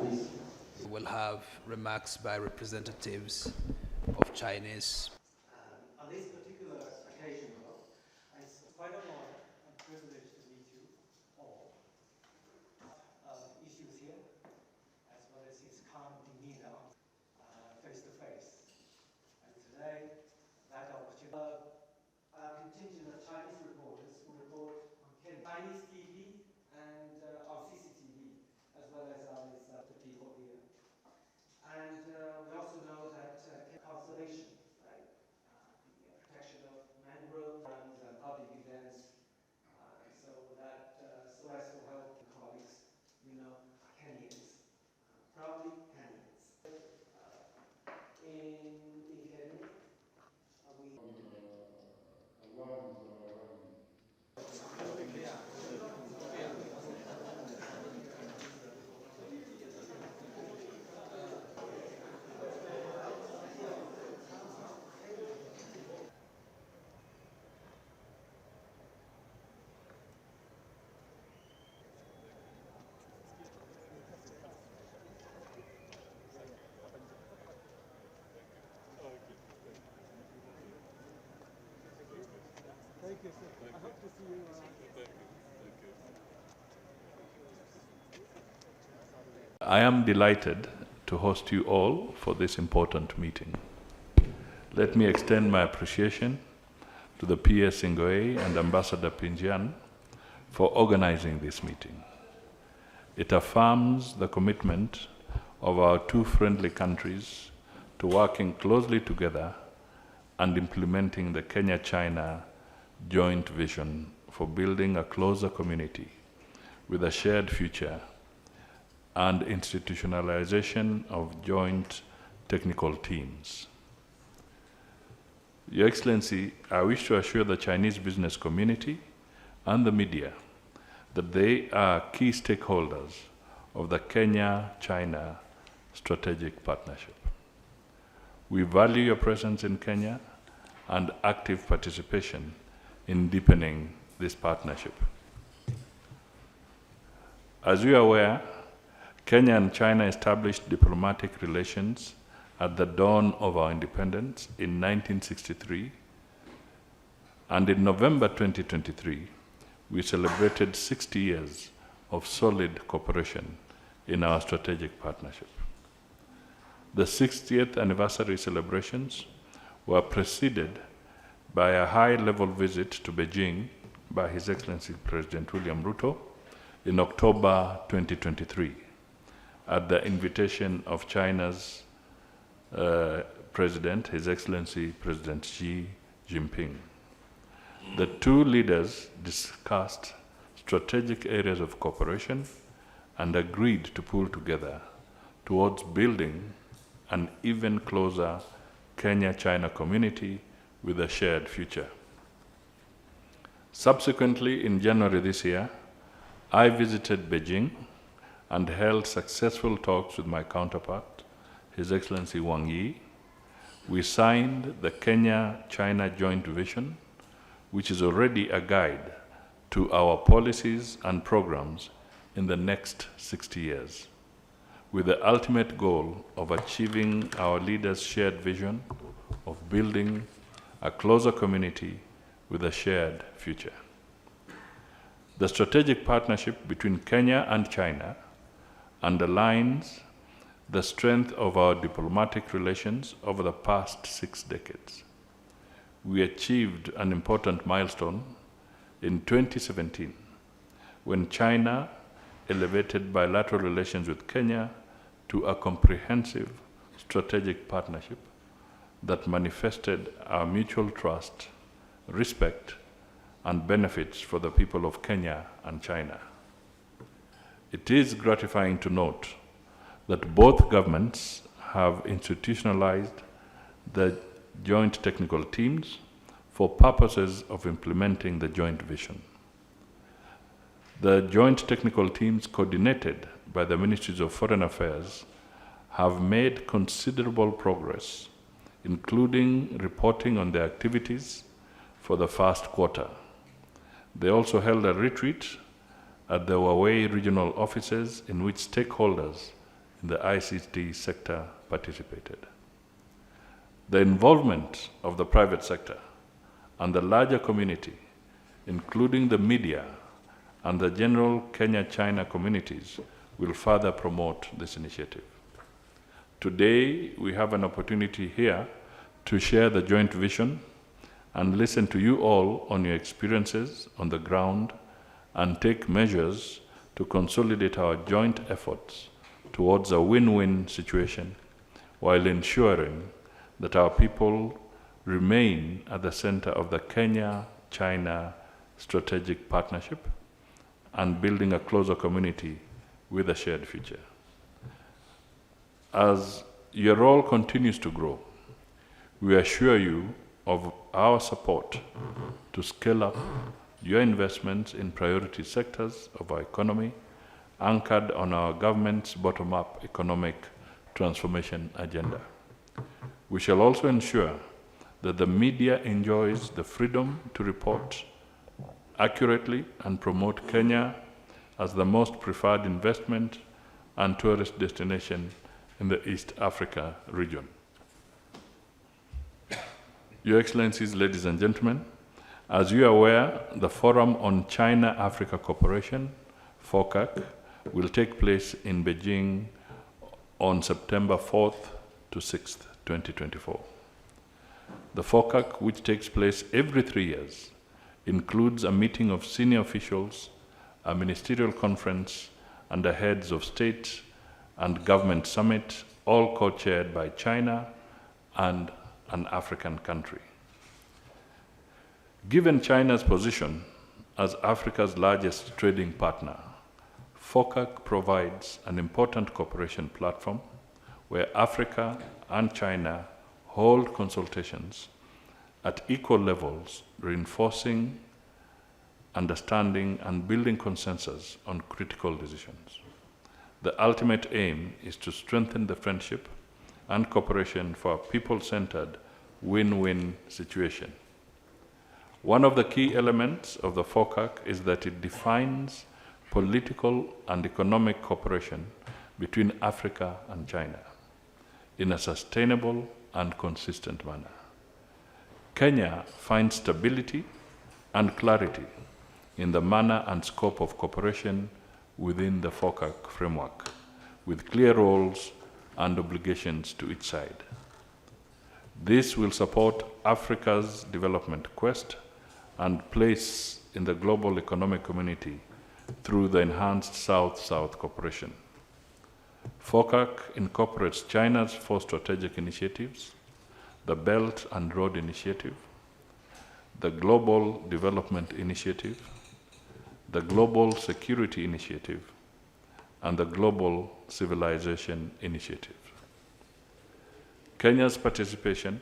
Please. We'll have remarks by representatives of Chinese. On this particular occasion, though, it's quite an honor and privilege to meet you all. Issues here, as well as his calm demeanor, face to face. And today, that opportunity, a contingent of Chinese reporters who report on Chinese TV and on CCTV, as well as on the people here. And we also know that conservation, right? The protection of mangroves and public events, so as to help the colleagues, Kenyans, probably Kenyans. In Kenya, Thank you, sir. I hope to see you around. I am delighted to host you all for this important meeting. Let me extend my appreciation to the PS Singoe and Ambassador Pinjian for organizing this meeting. It affirms the commitment of our two friendly countries to working closely together and implementing the Kenya-China joint vision for building a closer community with a shared future and institutionalization of joint technical teams. Your Excellency, I wish to assure the Chinese business community and the media that they are key stakeholders of the Kenya-China strategic partnership. We value your presence in Kenya and active participation in deepening this partnership. As you are aware, Kenya and China established diplomatic relations at the dawn of our independence in 1963, and in November 2023, we celebrated 60 years of solid cooperation in our strategic partnership. The 60th anniversary celebrations were preceded by a high-level visit to Beijing by His Excellency President William Ruto in October 2023 at the invitation of China's President, His Excellency President Xi Jinping. The two leaders discussed strategic areas of cooperation and agreed to pull together towards building an even closer Kenya-China community with a shared future. Subsequently, in January this year, I visited Beijing and held successful talks with my counterpart, His Excellency Wang Yi. We signed the Kenya-China Joint Vision, which is already a guide to our policies and programs in the next 60 years, with the ultimate goal of achieving our leaders' shared vision of building a closer community with a shared future. The strategic partnership between Kenya and China underlines the strength of our diplomatic relations over the past 6 decades. We achieved an important milestone in 2017 when China elevated bilateral relations with Kenya to a comprehensive strategic partnership that manifested our mutual trust, respect, and benefits for the people of Kenya and China. It is gratifying to note that both governments have institutionalized the joint technical teams for purposes of implementing the joint vision. The joint technical teams coordinated by the Ministries of Foreign Affairs have made considerable progress, including reporting on their activities for the first quarter. They also held a retreat at the Huawei regional offices in which stakeholders in the ICT sector participated. The involvement of the private sector and the larger community, including the media and the general Kenya-China communities, will further promote this initiative. Today, we have an opportunity here to share the joint vision and listen to you all on your experiences on the ground and take measures to consolidate our joint efforts towards a win-win situation while ensuring that our people remain at the center of the Kenya-China strategic partnership and building a closer community with a shared future. As your role continues to grow, we assure you of our support to scale up your investments in priority sectors of our economy, anchored on our government's bottom-up economic transformation agenda. We shall also ensure that the media enjoys the freedom to report accurately and promote Kenya as the most preferred investment and tourist destination in the East Africa region. Your Excellencies, ladies and gentlemen, as you are aware, the Forum on China-Africa Cooperation, FOCAC, will take place in Beijing on September 4th to 6th, 2024. The FOCAC, which takes place every 3 years, includes a meeting of senior officials, a ministerial conference, and the heads of state and government summit, all co-chaired by China and an African country. Given China's position as Africa's largest trading partner, FOCAC provides an important cooperation platform where Africa and China hold consultations at equal levels, reinforcing understanding and building consensus on critical decisions. The ultimate aim is to strengthen the friendship and cooperation for a people-centered win-win situation. One of the key elements of the FOCAC is that it defines political and economic cooperation between Africa and China in a sustainable and consistent manner. Kenya finds stability and clarity in the manner and scope of cooperation within the FOCAC framework, with clear roles and obligations to each side. This will support Africa's development quest and place in the global economic community through the enhanced South-South cooperation. FOCAC incorporates China's 4 strategic initiatives: the Belt and Road Initiative, the Global Development Initiative, the Global Security Initiative, and the Global Civilization Initiative. Kenya's participation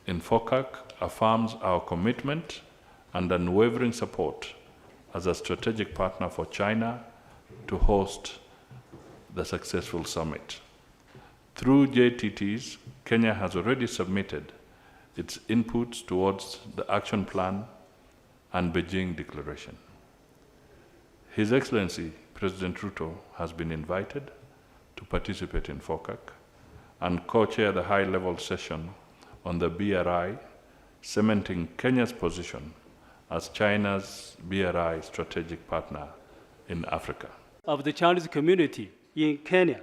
in FOCAC affirms our commitment and unwavering support as a strategic partner for China to host the successful summit. Through JTTs, Kenya has already submitted its inputs towards the action plan and Beijing Declaration. His Excellency, President Ruto, has been invited to participate in FOCAC and co-chair the high-level session on the BRI, cementing Kenya's position as China's BRI strategic partner in Africa. Of the Chinese community in Kenya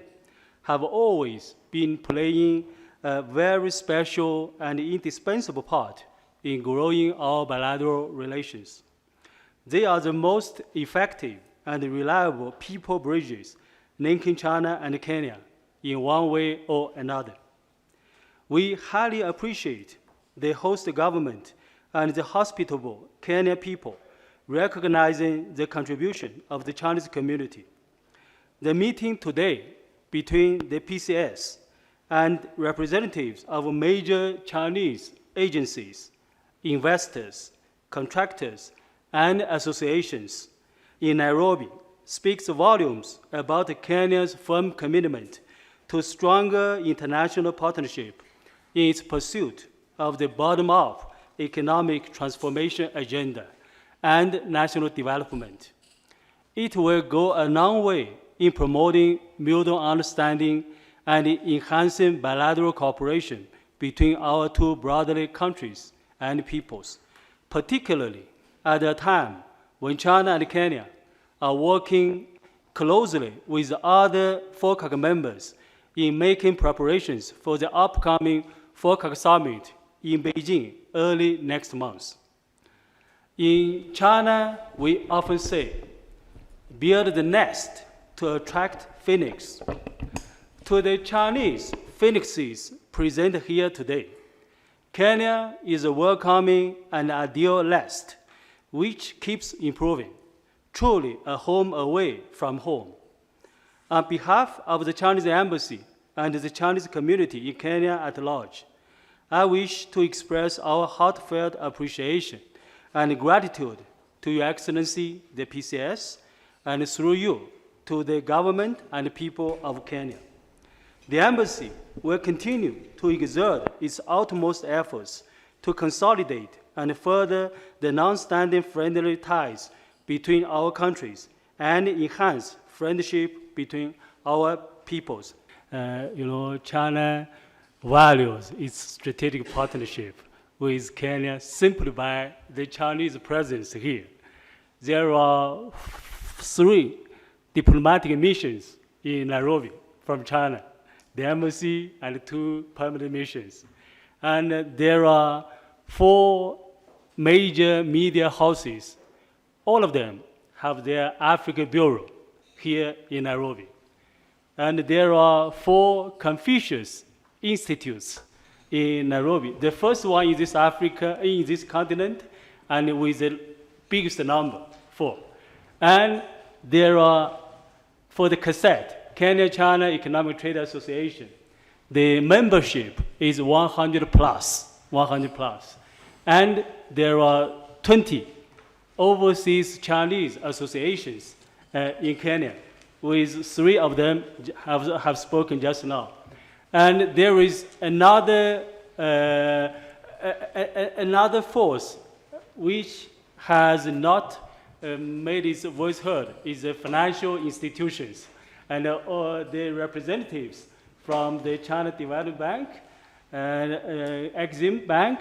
have always been playing a very special and indispensable part in growing our bilateral relations. They are the most effective and reliable people bridges linking China and Kenya in one way or another. We highly appreciate the host government and the hospitable Kenyan people recognizing the contribution of the Chinese community. The meeting today between the PCS and representatives of major Chinese agencies, investors, contractors, and associations in Nairobi speaks volumes about Kenya's firm commitment to stronger international partnership in its pursuit of the bottom-up economic transformation agenda and national development. It will go a long way in promoting mutual understanding and enhancing bilateral cooperation between our two brotherly countries and peoples, particularly at a time when China and Kenya are working closely with other FOCAC members in making preparations for the upcoming FOCAC summit in Beijing early next month. In China, we often say, build the nest to attract phoenix. To the Chinese phoenixes present here today, Kenya is a welcoming and ideal nest, which keeps improving, truly a home away from home. On behalf of the Chinese Embassy and the Chinese community in Kenya at large, I wish to express our heartfelt appreciation and gratitude to Your Excellency, the PCS, and through you, to the government and people of Kenya. The Embassy will continue to exert its utmost efforts to consolidate and further the long-standing friendly ties between our countries and enhance friendship between our peoples. China values its strategic partnership with Kenya simply by the Chinese presence here. There are 3 diplomatic missions in Nairobi from China, the embassy and 2 permanent missions. And there are 4 major media houses. All of them have their Africa bureau here in Nairobi. And there are 4 Confucius institutes in Nairobi. The first one in this Africa, in this continent, and with the biggest number, 4. And there are, for the cassette, Kenya-China Economic Trade Association, the membership is 100 plus. And there are 20 overseas Chinese associations in Kenya, with 3 of them have spoken just now. And there is another force which has not made its voice heard, is the financial institutions and the representatives from the China Development Bank, and Exim Bank,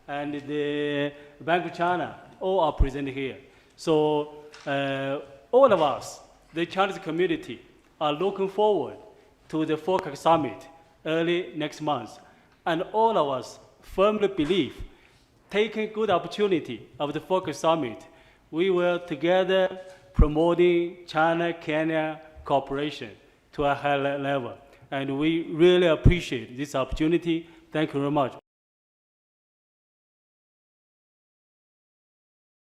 and the Bank of China, all are present here. So all of us, the Chinese community, are looking forward to the FOCAC summit early next month. And all of us firmly believe, taking good opportunity of the FOCAC summit, we will together promoting China-Kenya cooperation to a higher level. And we really appreciate this opportunity. Thank you very much.